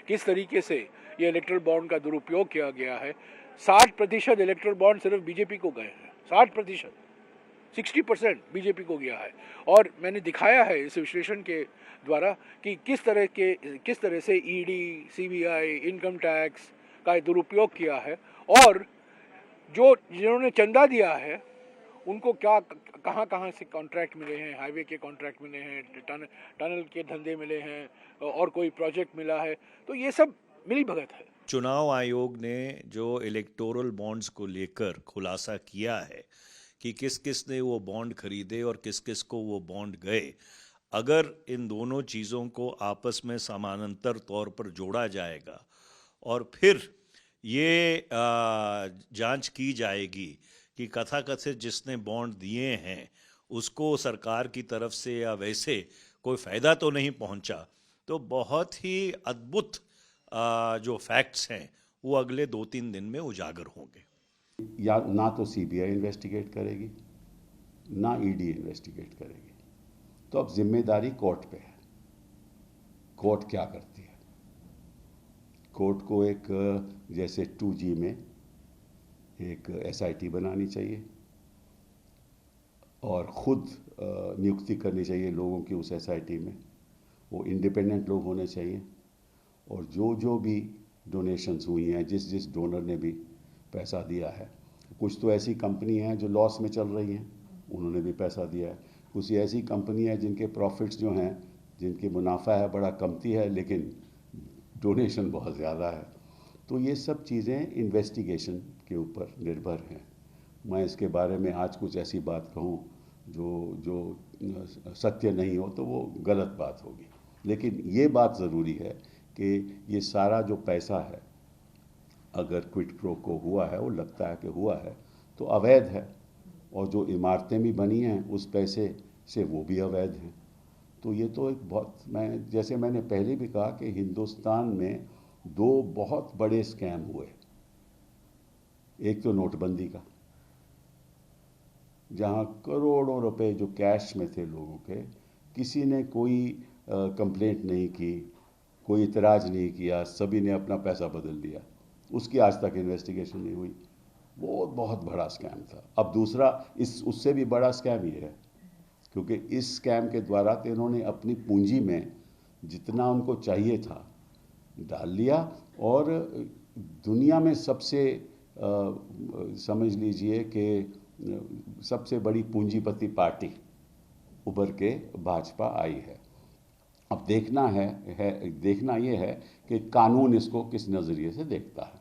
किस तरीके से ये इलेक्ट्रल बॉन्ड का दुरुपयोग किया गया है। 60% इलेक्ट्रल बॉन्ड सिर्फ बीजेपी को गए हैं, 60%, 60% बीजेपी को गया है। और मैंने दिखाया है इस विश्लेषण के द्वारा कि किस तरह से ईडी, सीबीआई, इनकम टैक्स का दुरुपयोग किया है, और जिन्होंने चंदा दिया है उनको कहाँ से कॉन्ट्रैक्ट मिले हैं, हाईवे के कॉन्ट्रैक्ट मिले हैं, टनल के धंधे मिले हैं, और कोई प्रोजेक्ट मिला है। तो ये सब मिली भगत है। चुनाव आयोग ने जो इलेक्टोरल बॉन्ड्स को लेकर खुलासा किया है कि किस किस ने वो बॉन्ड खरीदे और किस किस को वो बॉन्ड गए, अगर इन दोनों चीज़ों को आपस में समानांतर तौर पर जोड़ा जाएगा और फिर ये जांच की जाएगी कि कथाकथित जिसने बॉन्ड दिए हैं उसको सरकार की तरफ से या वैसे कोई फ़ायदा तो नहीं पहुंचा, तो बहुत ही अद्भुत जो फैक्ट्स हैं वो अगले 2-3 दिन में उजागर होंगे। या ना तो सीबीआई इन्वेस्टिगेट करेगी, ना ईडी इन्वेस्टिगेट करेगी, तो अब जिम्मेदारी कोर्ट पे है। कोर्ट क्या करती है? कोर्ट को एक जैसे 2G में एक SIT बनानी चाहिए और ख़ुद नियुक्ति करनी चाहिए लोगों की उस SIT में। वो इंडिपेंडेंट लोग होने चाहिए, और जो भी डोनेशंस हुई हैं, जिस डोनर ने भी पैसा दिया है, कुछ तो ऐसी कंपनी हैं जो लॉस में चल रही हैं, उन्होंने भी पैसा दिया है। कुछ ऐसी कंपनी है जिनके प्रॉफिट्स जो हैं, जिनकी मुनाफा है बड़ा कमती है, लेकिन डोनेशन बहुत ज़्यादा है। तो ये सब चीज़ें इन्वेस्टिगेशन के ऊपर निर्भर हैं। मैं इसके बारे में आज कुछ ऐसी बात कहूँ जो सत्य नहीं हो तो वो गलत बात होगी। लेकिन ये बात ज़रूरी है कि ये सारा जो पैसा है, अगर क्विड प्रो को हुआ है, वो लगता है कि हुआ है, तो अवैध है, और जो इमारतें भी बनी हैं उस पैसे से वो भी अवैध हैं। तो ये तो एक बहुत, जैसे मैंने पहले भी कहा कि हिंदुस्तान में 2 बहुत बड़े स्कैम हुए। एक तो नोटबंदी का, जहाँ करोड़ों रुपए जो कैश में थे लोगों के, किसी ने कोई कंप्लेंट नहीं की, कोई इतराज़ नहीं किया, सभी ने अपना पैसा बदल दिया, उसकी आज तक इन्वेस्टिगेशन नहीं हुई। वो बहुत बड़ा स्कैम था। अब दूसरा उससे भी बड़ा स्कैम ये है, क्योंकि इस स्कैम के द्वारा तो इन्होंने अपनी पूंजी में जितना उनको चाहिए था डाल लिया, और दुनिया में सबसे समझ लीजिए कि सबसे बड़ी पूंजीपति पार्टी उभर के भाजपा आई है। अब देखना ये है कि कानून इसको किस नज़रिए से देखता है।